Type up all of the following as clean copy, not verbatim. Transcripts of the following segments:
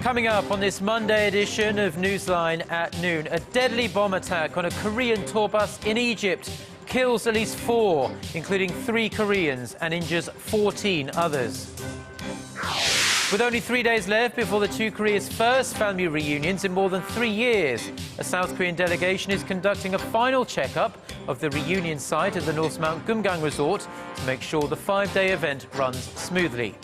Coming up on this Monday edition of Newsline at noon, a deadly bomb attack on a Korean tour bus in Egypt kills at least 4, including 3 Koreans, and injures 14 others. With only 3 days left before the two Koreas' first family reunions in more than 3 years, a South Korean delegation is conducting a final checkup of the reunion site at the North's Mount Kumgang resort to make sure the 5-day event runs smoothly.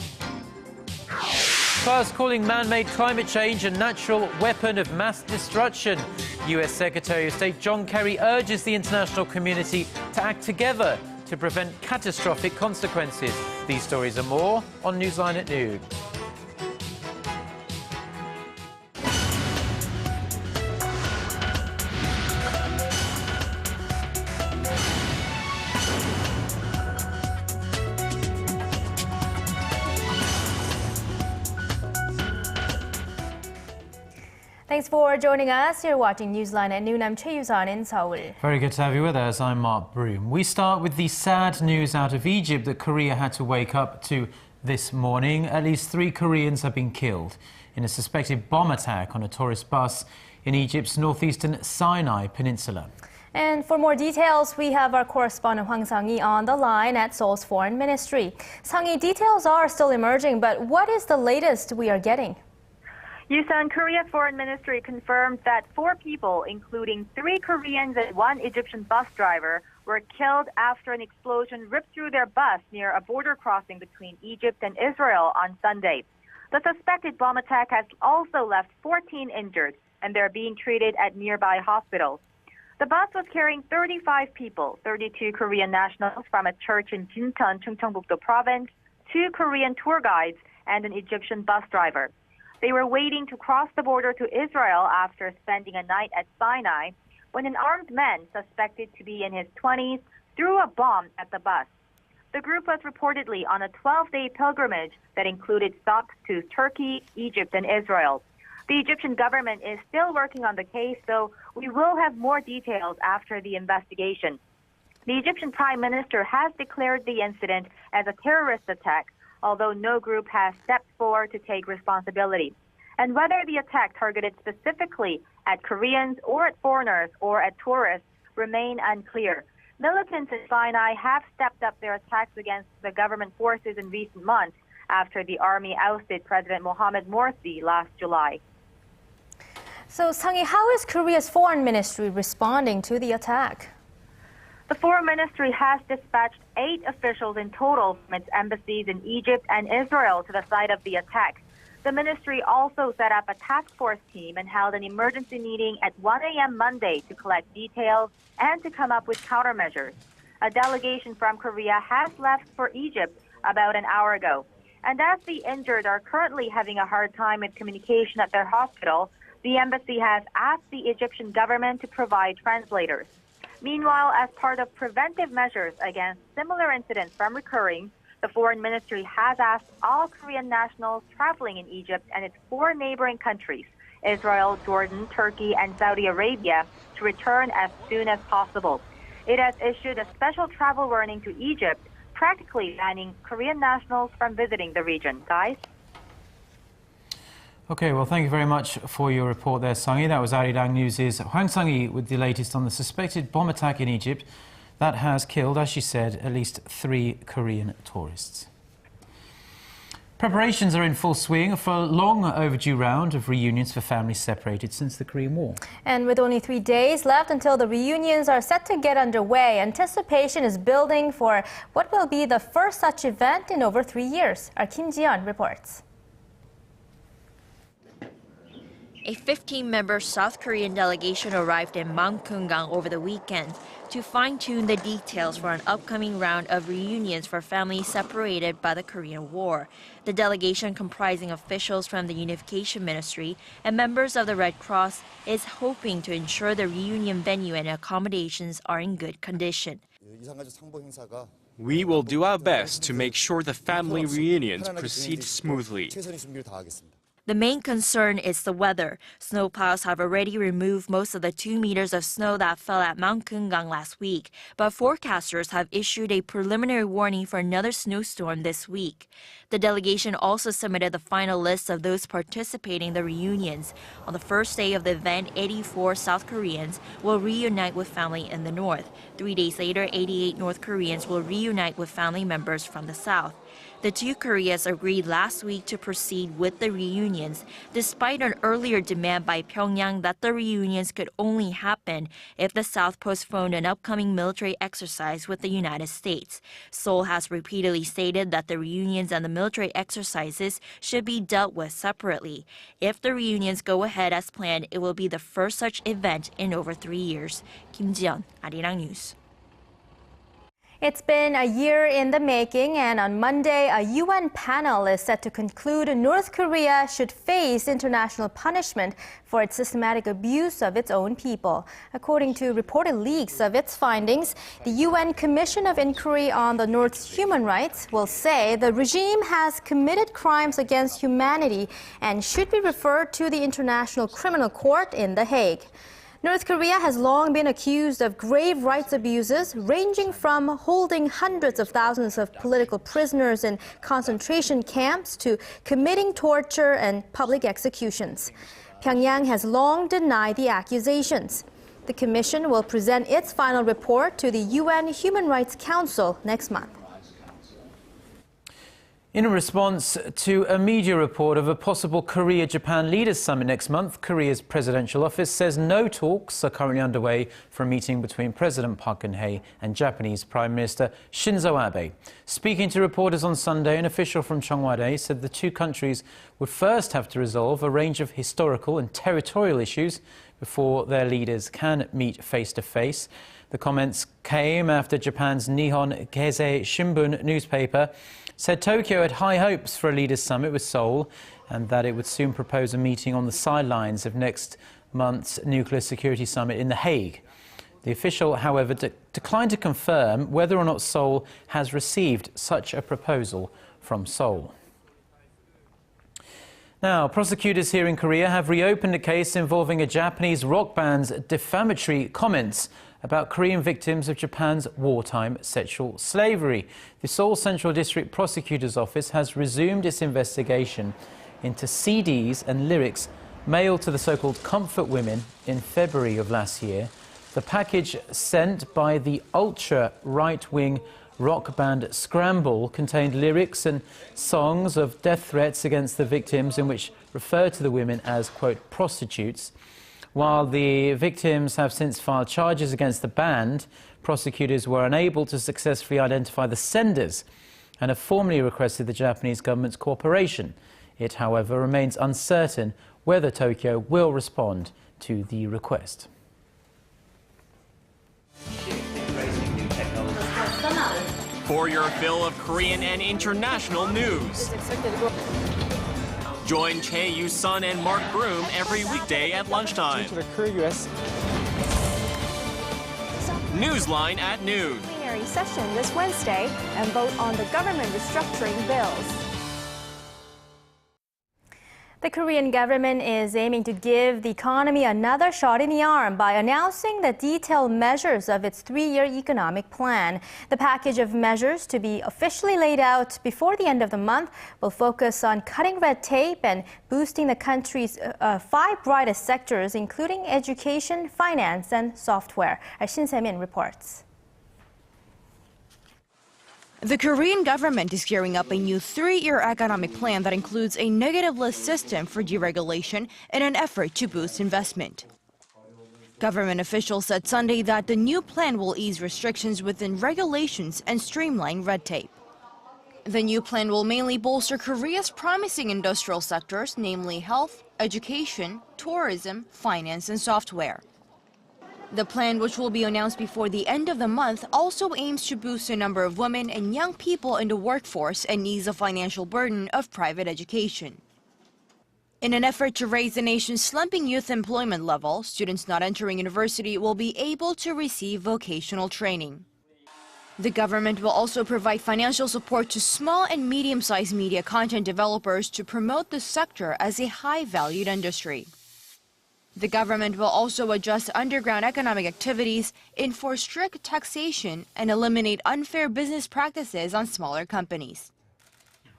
Plus, calling man-made climate change a natural weapon of mass destruction. US Secretary of State John Kerry urges the international community to act together to prevent catastrophic consequences. These stories and more on Newsline at noon. Thanks for joining us. You're watching Newsline at noon. I'm Ji-yeon in Seoul. Very good to have you with us. I'm Mark Broom. We start with the sad news out of Egypt that Korea had to wake up to this morning. At least 3 Koreans have been killed in a suspected bomb attack on a tourist bus in Egypt's northeastern Sinai Peninsula. And for more details, we have our correspondent Hwang Sang-hee on the line at Seoul's Foreign Ministry. Sang-hee, details are still emerging, but what is the latest we are getting? Yusan, Korea's Foreign Ministry confirmed that 4 people, including 3 Koreans and 1 Egyptian bus driver, were killed after an explosion ripped through their bus near a border crossing between Egypt and Israel on Sunday. The suspected bomb attack has also left 14 injured, and they're being treated at nearby hospitals. The bus was carrying 35 people, 32 Korean nationals from a church in Jincheon, Chungcheongbuk-do province, 2 Korean tour guides, and an Egyptian bus driver. They were waiting to cross the border to Israel after spending a night at Sinai when an armed man suspected to be in his 20s threw a bomb at the bus. The group was reportedly on a 12-day pilgrimage that included stops to Turkey, Egypt, and Israel. The Egyptian government is still working on the case, so we will have more details after the investigation. The Egyptian Prime Minister has declared the incident as a terrorist attack, although no group has stepped forward to take responsibility. And whether the attack targeted specifically at Koreans or at foreigners or at tourists remain unclear. Militants in Sinai have stepped up their attacks against the government forces in recent months after the army ousted President Mohamed Morsi last July. So, Sang-hee, how is Korea's Foreign Ministry responding to the attack? The Foreign Ministry has dispatched 8 officials in total from its embassies in Egypt and Israel to the site of the attack. The ministry also set up a task force team and held an emergency meeting at 1 a.m. Monday to collect details and to come up with countermeasures. A delegation from Korea has left for Egypt about an hour ago. And as the injured are currently having a hard time with communication at their hospital, the embassy has asked the Egyptian government to provide translators. Meanwhile, as part of preventive measures against similar incidents from recurring, the Foreign Ministry has asked all Korean nationals traveling in Egypt and its 4 neighboring countries, Israel, Jordan, Turkey, and Saudi Arabia, to return as soon as possible. It has issued a special travel warning to Egypt, practically banning Korean nationals from visiting the region. Guys? Okay, well, thank you very much for your report there, Sang-hee. That was Arirang News' Hwang Sang-hee with the latest on the suspected bomb attack in Egypt that has killed, as she said, at least 3 Korean tourists. Preparations are in full swing for a long overdue round of reunions for families separated since the Korean War. And with only 3 days left until the reunions are set to get underway, anticipation is building for what will be the first such event in over 3 years. Our Ji-yeon reports. A 15-member South Korean delegation arrived in Mount Kumgang over the weekend to fine-tune the details for an upcoming round of reunions for families separated by the Korean War. The delegation, comprising officials from the Unification Ministry and members of the Red Cross, is hoping to ensure the reunion venue and accommodations are in good condition. We will do our best to make sure the family reunions proceed smoothly. The main concern is the weather. Snowplows have already removed most of the 2 meters of snow that fell at Mount Kumgang last week, but forecasters have issued a preliminary warning for another snowstorm this week. The delegation also submitted the final list of those participating in the reunions. On the first day of the event, 84 South Koreans will reunite with family in the north. 3 days later, 88 North Koreans will reunite with family members from the south. The two Koreas agreed last week to proceed with the reunions, despite an earlier demand by Pyongyang that the reunions could only happen if the South postponed an upcoming military exercise with the United States. Seoul has repeatedly stated that the reunions and the military exercises should be dealt with separately. If the reunions go ahead as planned, it will be the first such event in over 3 years. Ji-yeon, Arirang News. It's been a year in the making, and on Monday, a UN panel is set to conclude North Korea should face international punishment for its systematic abuse of its own people. According to reported leaks of its findings, the UN Commission of Inquiry on the North's human rights will say the regime has committed crimes against humanity and should be referred to the International Criminal Court in The Hague. North Korea has long been accused of grave rights abuses, ranging from holding hundreds of thousands of political prisoners in concentration camps to committing torture and public executions. Pyongyang has long denied the accusations. The commission will present its final report to the UN Human Rights Council next month. In a response to a media report of a possible Korea-Japan leaders summit next month, Korea's presidential office says no talks are currently underway for a meeting between President Park Geun-hye and Japanese Prime Minister Shinzo Abe. Speaking to reporters on Sunday, an official from Cheongwade said the two countries would first have to resolve a range of historical and territorial issues before their leaders can meet face-to-face. The comments came after Japan's Nihon Keizai Shimbun newspaper said Tokyo had high hopes for a leaders' summit with Seoul and that it would soon propose a meeting on the sidelines of next month's nuclear security summit in The Hague. The official, however, declined to confirm whether or not Seoul has received such a proposal from Seoul. Now, prosecutors here in Korea have reopened a case involving a Japanese rock band's defamatory comments about Korean victims of Japan's wartime sexual slavery. The Seoul Central District Prosecutor's Office has resumed its investigation into CDs and lyrics mailed to the so-called Comfort Women in February of last year. The package sent by the ultra-right-wing rock band Scramble contained lyrics and songs of death threats against the victims in which referred to the women as, quote, prostitutes. While the victims have since filed charges against the band, prosecutors were unable to successfully identify the senders and have formally requested the Japanese government's cooperation. It, however, remains uncertain whether Tokyo will respond to the request. For your fill of Korean and international news. Join Chae Yu-sun and Mark Broom every weekday at lunchtime. Newsline at noon. Plenary session this Wednesday and vote on the government restructuring bills. The Korean government is aiming to give the economy another shot in the arm by announcing the detailed measures of its 3-year economic plan. The package of measures to be officially laid out before the end of the month will focus on cutting red tape and boosting the country's 5 brightest sectors, including education, finance, and software. Shin Se-min reports. The Korean government is gearing up a new 3-year economic plan that includes a negative list system for deregulation in an effort to boost investment. Government officials said Sunday that the new plan will ease restrictions within regulations and streamline red tape. The new plan will mainly bolster Korea's promising industrial sectors, namely health, education, tourism, finance, and software. The plan, which will be announced before the end of the month, also aims to boost the number of women and young people in the workforce and ease the financial burden of private education. In an effort to raise the nation's slumping youth employment level, students not entering university will be able to receive vocational training. The government will also provide financial support to small and medium-sized media content developers to promote the sector as a high-valued industry. The government will also adjust underground economic activities, enforce strict taxation, and eliminate unfair business practices on smaller companies.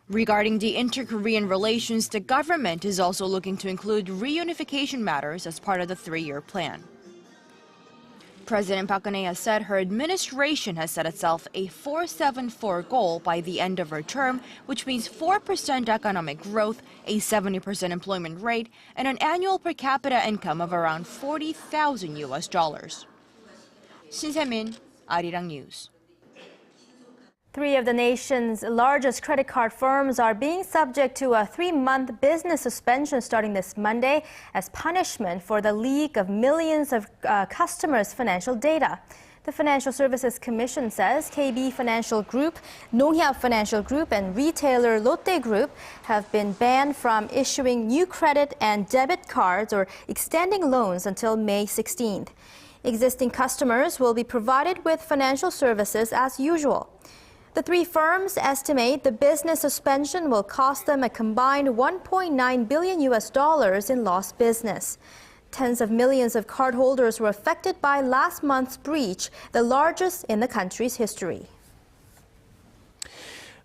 Regarding the inter-Korean relations, the government is also looking to include reunification matters as part of the three-year plan. President Park Geun-hye has said her administration has set itself a 4-7-4 goal by the end of her term, which means 4% economic growth, a 70% employment rate, and an annual per capita income of around $40,000. Shin Se-min, Arirang News. 3 of the nation's largest credit card firms are being subject to a 3-month business suspension starting this Monday as punishment for the leak of millions of customers' financial data. The Financial Services Commission says KB Financial Group, Nonghyap Financial Group, and retailer Lotte Group have been banned from issuing new credit and debit cards or extending loans until May 16th. Existing customers will be provided with financial services as usual. The 3 firms estimate the business suspension will cost them a combined $1.9 billion in lost business. Tens of millions of cardholders were affected by last month's breach, the largest in the country's history.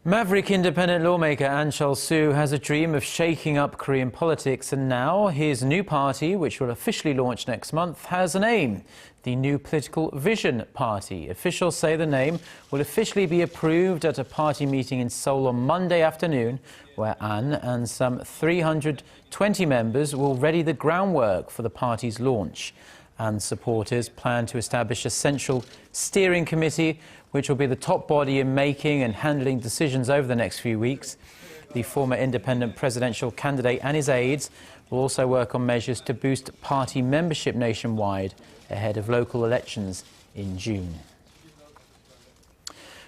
Maverick independent lawmaker Ahn Cheol-soo has a dream of shaking up Korean politics, and now his new party, which will officially launch next month, has a name: the New Political Vision Party. Officials say the name will officially be approved at a party meeting in Seoul on Monday afternoon, where Ahn and some 320 members will ready the groundwork for the party's launch. And supporters plan to establish a central steering committee, which will be the top body in making and handling decisions over the next few weeks. The former independent presidential candidate and his aides will also work on measures to boost party membership nationwide ahead of local elections in June.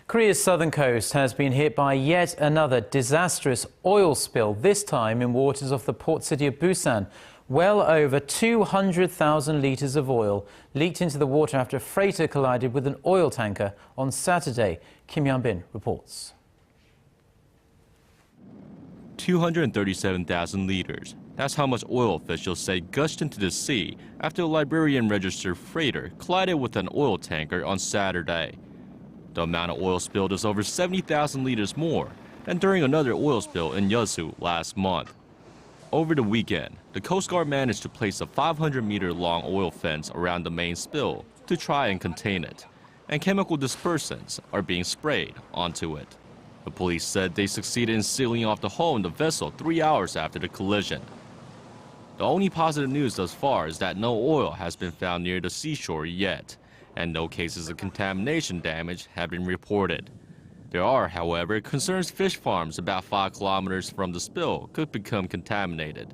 Korea's southern coast has been hit by yet another disastrous oil spill, this time in waters off the port city of Busan. Well over 200,000 litres of oil leaked into the water after a freighter collided with an oil tanker on Saturday. Kim Hyun-bin reports. 237,000 litres. That's how much oil officials say gushed into the sea after a Liberian-registered freighter collided with an oil tanker on Saturday. The amount of oil spilled is over 70,000 litres more than during another oil spill in Yeosu last month. Over the weekend, the Coast Guard managed to place a 500-meter-long oil fence around the main spill to try and contain it, and chemical dispersants are being sprayed onto it. The police said they succeeded in sealing off the hull in the vessel 3 hours after the collision. The only positive news thus far is that no oil has been found near the seashore yet, and no cases of contamination damage have been reported. There are, however, concerns fish farms about 5 kilometers from the spill could become contaminated.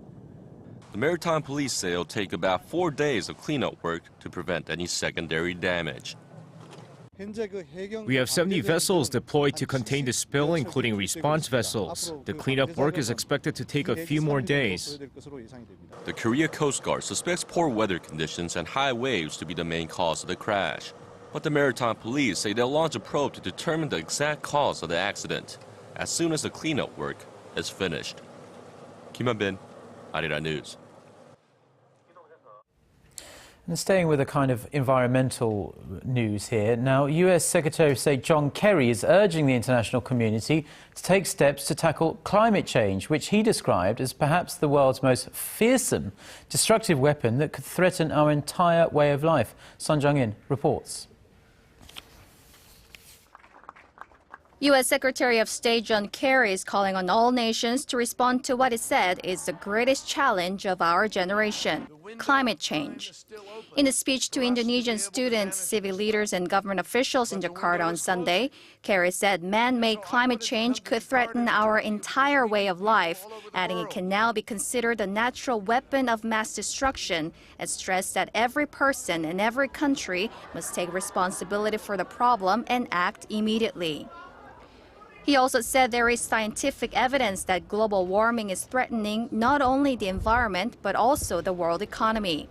The maritime police say it'll take about 4 days of cleanup work to prevent any secondary damage. We have 70 vessels deployed to contain the spill, including response vessels. The cleanup work is expected to take a few more days. The Korea Coast Guard suspects poor weather conditions and high waves to be the main cause of the crash. But the maritime police say they'll launch a probe to determine the exact cause of the accident as soon as the cleanup work is finished. Kim Hyun-bin, Arirang News. And staying with a kind of environmental news here, now US Secretary of State John Kerry is urging the international community to take steps to tackle climate change, which he described as perhaps the world's most fearsome, destructive weapon that could threaten our entire way of life. Sun Jung-in reports. U.S. Secretary of State John Kerry is calling on all nations to respond to what he said is the greatest challenge of our generation, climate change. In a speech to Indonesian students, civic leaders and government officials in Jakarta on Sunday, Kerry said man-made climate change could threaten our entire way of life, adding it can now be considered a natural weapon of mass destruction, and stressed that every person in every country must take responsibility for the problem and act immediately. He also said there is scientific evidence that global warming is threatening not only the environment but also the world economy.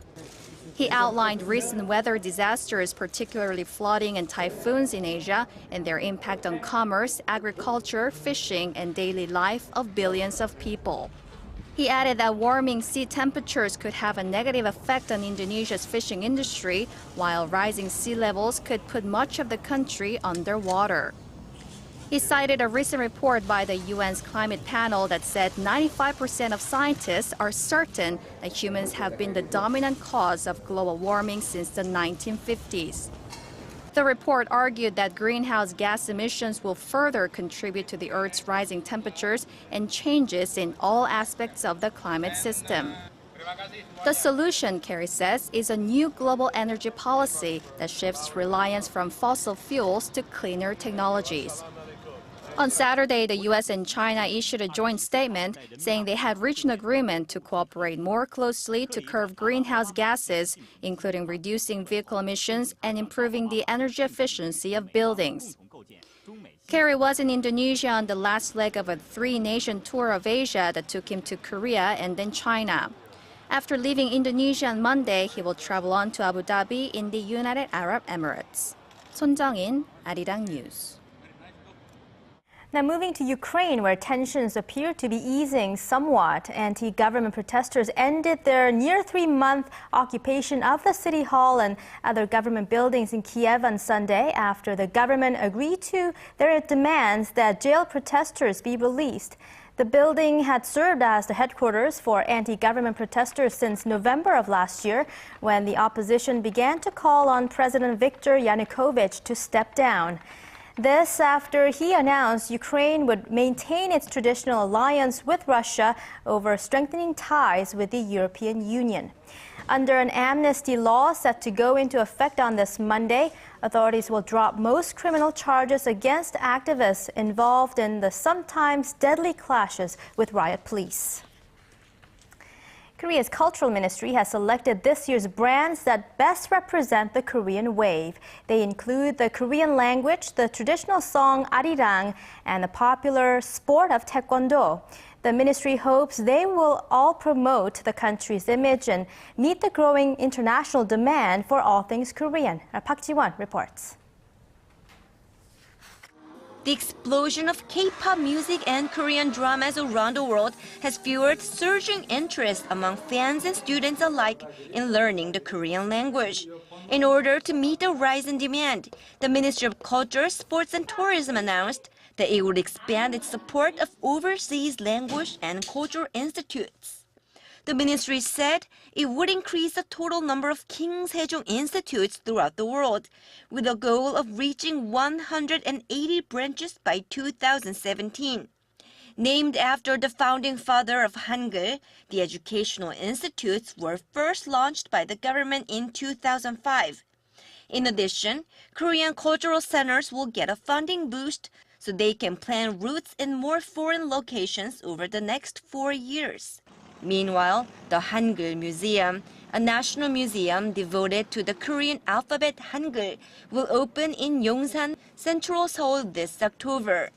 He outlined recent weather disasters, particularly flooding and typhoons in Asia, and their impact on commerce, agriculture, fishing, and daily life of billions of people. He added that warming sea temperatures could have a negative effect on Indonesia's fishing industry, while rising sea levels could put much of the country underwater. He cited a recent report by the UN's climate panel that said 95% of scientists are certain that humans have been the dominant cause of global warming since the 1950s. The report argued that greenhouse gas emissions will further contribute to the Earth's rising temperatures and changes in all aspects of the climate system. The solution, Kerry says, is a new global energy policy that shifts reliance from fossil fuels to cleaner technologies. On Saturday, the U.S. and China issued a joint statement saying they had reached an agreement to cooperate more closely to curb greenhouse gases, including reducing vehicle emissions and improving the energy efficiency of buildings. Kerry was in Indonesia on the last leg of a three-nation tour of Asia that took him to Korea and then China. After leaving Indonesia on Monday, he will travel on to Abu Dhabi in the United Arab Emirates. Son Jang-in, Arirang News. Now moving to Ukraine, where tensions appear to be easing somewhat. Anti-government protesters ended their near 3-month occupation of the city hall and other government buildings in Kiev on Sunday after the government agreed to their demands that jailed protesters be released. The building had served as the headquarters for anti-government protesters since November of last year, when the opposition began to call on President Viktor Yanukovych to step down. This after he announced Ukraine would maintain its traditional alliance with Russia over strengthening ties with the European Union. Under an amnesty law set to go into effect on this Monday, authorities will drop most criminal charges against activists involved in the sometimes deadly clashes with riot police. Korea's Cultural Ministry has selected this year's brands that best represent the Korean wave. They include the Korean language, the traditional song Arirang, and the popular sport of Taekwondo. The ministry hopes they will all promote the country's image and meet the growing international demand for all things Korean. Park Ji-yeon reports. The explosion of K-pop music and Korean dramas around the world has fueled surging interest among fans and students alike in learning the Korean language. In order to meet the rise in demand, the Ministry of Culture, Sports and Tourism announced that it would expand its support of overseas language and cultural institutes. The ministry said it would increase the total number of King Sejong institutes throughout the world, with a goal of reaching 180 branches by 2017. Named after the founding father of Hangul, the educational institutes were first launched by the government in 2005. In addition, Korean cultural centers will get a funding boost so they can plan routes in more foreign locations over the next 4 years. Meanwhile, the Hangul Museum, a national museum devoted to the Korean alphabet Hangul, will open in Yongsan, central Seoul this October.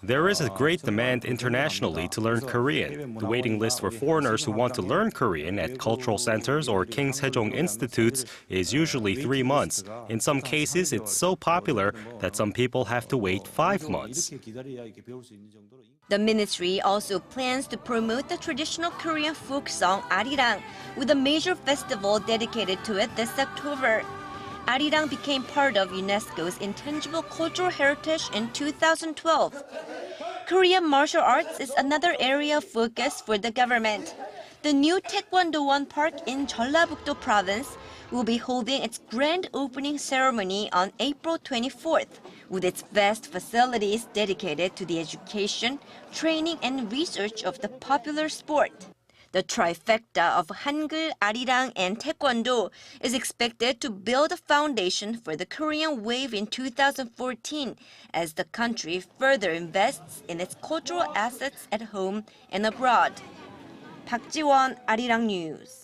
There is a great demand internationally to learn Korean. The waiting list for foreigners who want to learn Korean at cultural centers or King Sejong institutes is usually 3 months. In some cases, it's so popular that some people have to wait 5 months. The ministry also plans to promote the traditional Korean folk song Arirang with a major festival dedicated to it this October. Arirang became part of UNESCO's Intangible Cultural Heritage in 2012. Korean martial arts is another area of focus for the government. The new Taekwondo-won Park in Jeollabuk-do Province will be holding its grand opening ceremony on April 24th, with its vast facilities dedicated to the education, training, and research of the popular sport. The trifecta of Hangul, Arirang, and Taekwondo is expected to build a foundation for the Korean wave in 2014 as the country further invests in its cultural assets at home and abroad. Park Ji-yeon, Arirang News.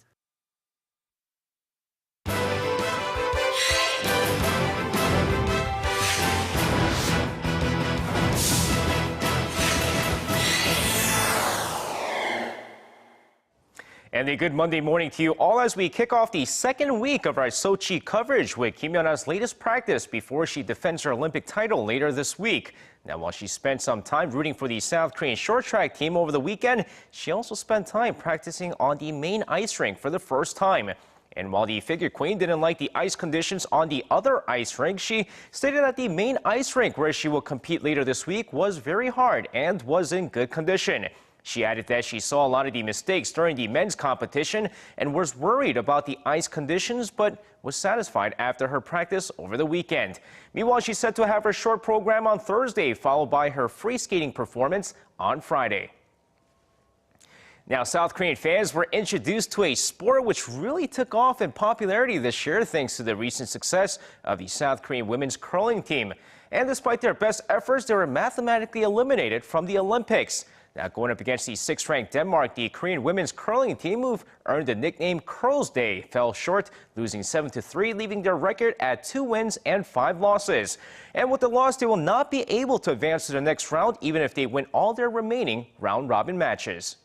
And a good Monday morning to you all as we kick off the second week of our Sochi coverage with Ji-yeon's latest practice before she defends her Olympic title later this week. Now, while she spent some time rooting for the South Korean short track team over the weekend, she also spent time practicing on the main ice rink for the first time. And while the figure queen didn't like the ice conditions on the other ice rink, she stated that the main ice rink where she will compete later this week was very hard and was in good condition. She added that she saw a lot of the mistakes during the men's competition and was worried about the ice conditions, but was satisfied after her practice over the weekend. Meanwhile, she's set to have her short program on Thursday, followed by her free skating performance on Friday. Now, South Korean fans were introduced to a sport which really took off in popularity this year thanks to the recent success of the South Korean women's curling team. And despite their best efforts, they were mathematically eliminated from the Olympics. Now, going up against the 6th-ranked Denmark, the Korean women's curling team, who earned the nickname Curls Day, fell short, losing 7-3, leaving their record at 2 wins and 5 losses. And with the loss, they will not be able to advance to the next round, even if they win all their remaining round-robin matches.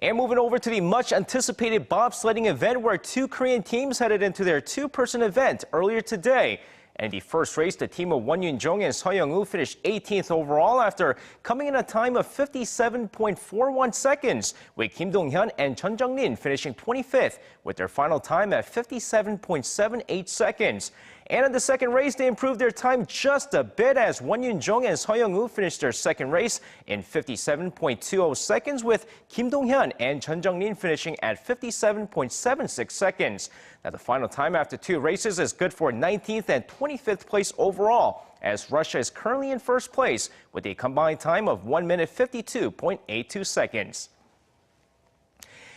And moving over to the much-anticipated bobsledding event, where 2 Korean teams headed into their 2-person event earlier today. And the first race, the team of Won Yun-jung and Seo Young-woo finished 18th overall after coming in a time of 57.41 seconds, with Kim Dong-hyun and Chun Jung-rin finishing 25th with their final time at 57.78 seconds. And in the second race, they improved their time just a bit as Won Yun-jung and Seo Young-woo finished their second race in 57.20 seconds, with Kim Dong-hyun and Chun Jung-rin finishing at 57.76 seconds. Now, the final time after 2 races is good for 19th and 25th place overall, as Russia is currently in first place with a combined time of 1 minute 52.82 seconds.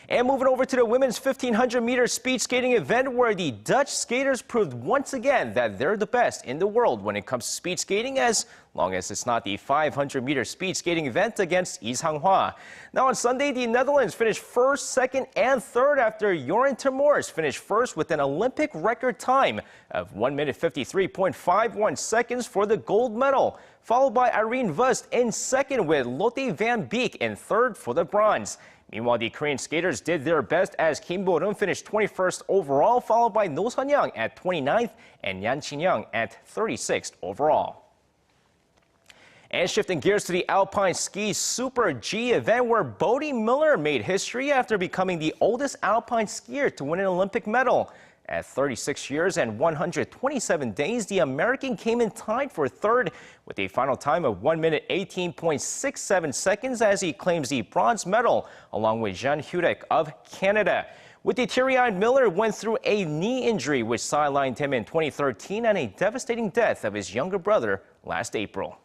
And moving over to the women's 1500-meter speed skating event, where the Dutch skaters proved once again that they're the best in the world when it comes to speed skating, as long as it's not the 500-meter speed skating event against Lee Sang-hwa. Now, on Sunday, the Netherlands finished first, second, and third after Joran Termors finished first with an Olympic record time of 1 minute 53.51 seconds for the gold medal, followed by Irene Wust in second with Lotte van Beek in third for the bronze. Meanwhile, the Korean skaters did their best as Kim Bo-eun finished 21st overall, followed by No Sun-young at 29th and Yan Chin-young at 36th overall. And shifting gears to the Alpine Ski Super G event, where Bodie Miller made history after becoming the oldest alpine skier to win an Olympic medal. At 36 years and 127 days, the American came in tied for third with a final time of 1 minute 18.67 seconds as he claims the bronze medal along with Jean Hudek of Canada. With the teary-eyed Miller went through a knee injury which sidelined him in 2013 and a devastating death of his younger brother last April.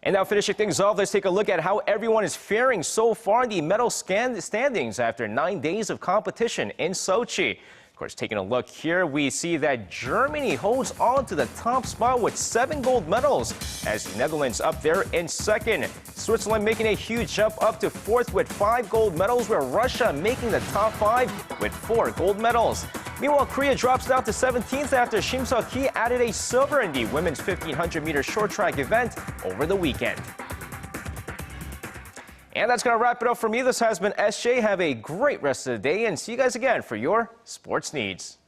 And now, finishing things off, let's take a look at how everyone is faring so far in the medal standings after 9 days of competition in Sochi. Of course, taking a look here, we see that Germany holds on to the top spot with 7 gold medals, as the Netherlands up there in second. Switzerland making a huge jump up to 4th with 5 gold medals, where Russia making the top 5 with 4 gold medals. Meanwhile, Korea drops down to 17th after Shim Seok-hee added a silver in the women's 1500-meter short track event over the weekend. And that's going to wrap it up for me. This has been SJ. Have a great rest of the day and see you guys again for your sports needs.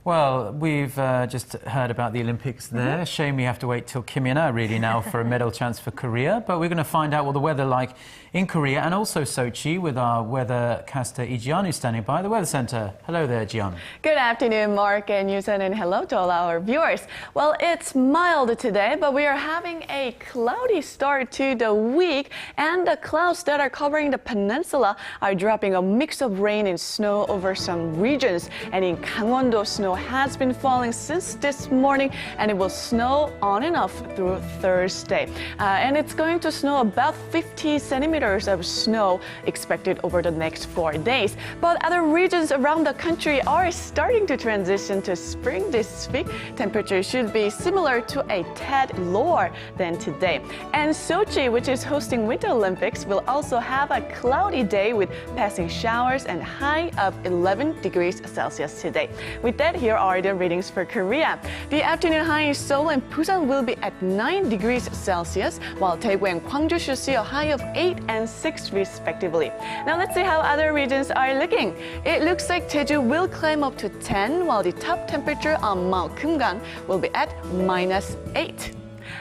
Well, we've just heard about the Olympics there. Shame we have to wait till Kim Yeon really now for a medal chance for Korea. But we're going to find out what the weather like in Korea and also Sochi with our weathercaster Ji-yeon, who's standing by the Weather Center. Hello there, Ji-yeon. Good afternoon, Mark and Yusen, and hello to all our viewers. Well, it's mild today, but we are having a cloudy start to the week, and the clouds that are covering the peninsula are dropping a mix of rain and snow over some regions. And in Gangwon-do, snow snow has been falling since this morning, and it will snow on and off through Thursday. And it's going to snow about 50 centimeters of snow expected over the next 4 days. But other regions around the country are starting to transition to spring this week. Temperatures should be similar to a tad lower than today. And Sochi, which is hosting Winter Olympics, will also have a cloudy day with passing showers and high of 11 degrees Celsius today. With that, here are the readings for Korea. The afternoon high in Seoul and Busan will be at 9 degrees Celsius, while Daegu and Gwangju should see a high of 8 and 6 respectively. Now let's see how other regions are looking. It looks like Jeju will climb up to 10, while the top temperature on Mount Kumgang will be at -8.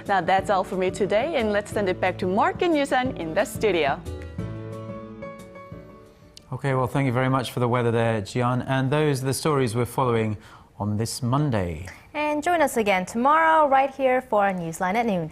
Now that's all for me today, and let's send it back to Mark and Yusan in the studio. Okay, well, thank you very much for the weather there, Ji-yeon. And those are the stories we're following on this Monday. And join us again tomorrow right here for NEWSLINE at noon.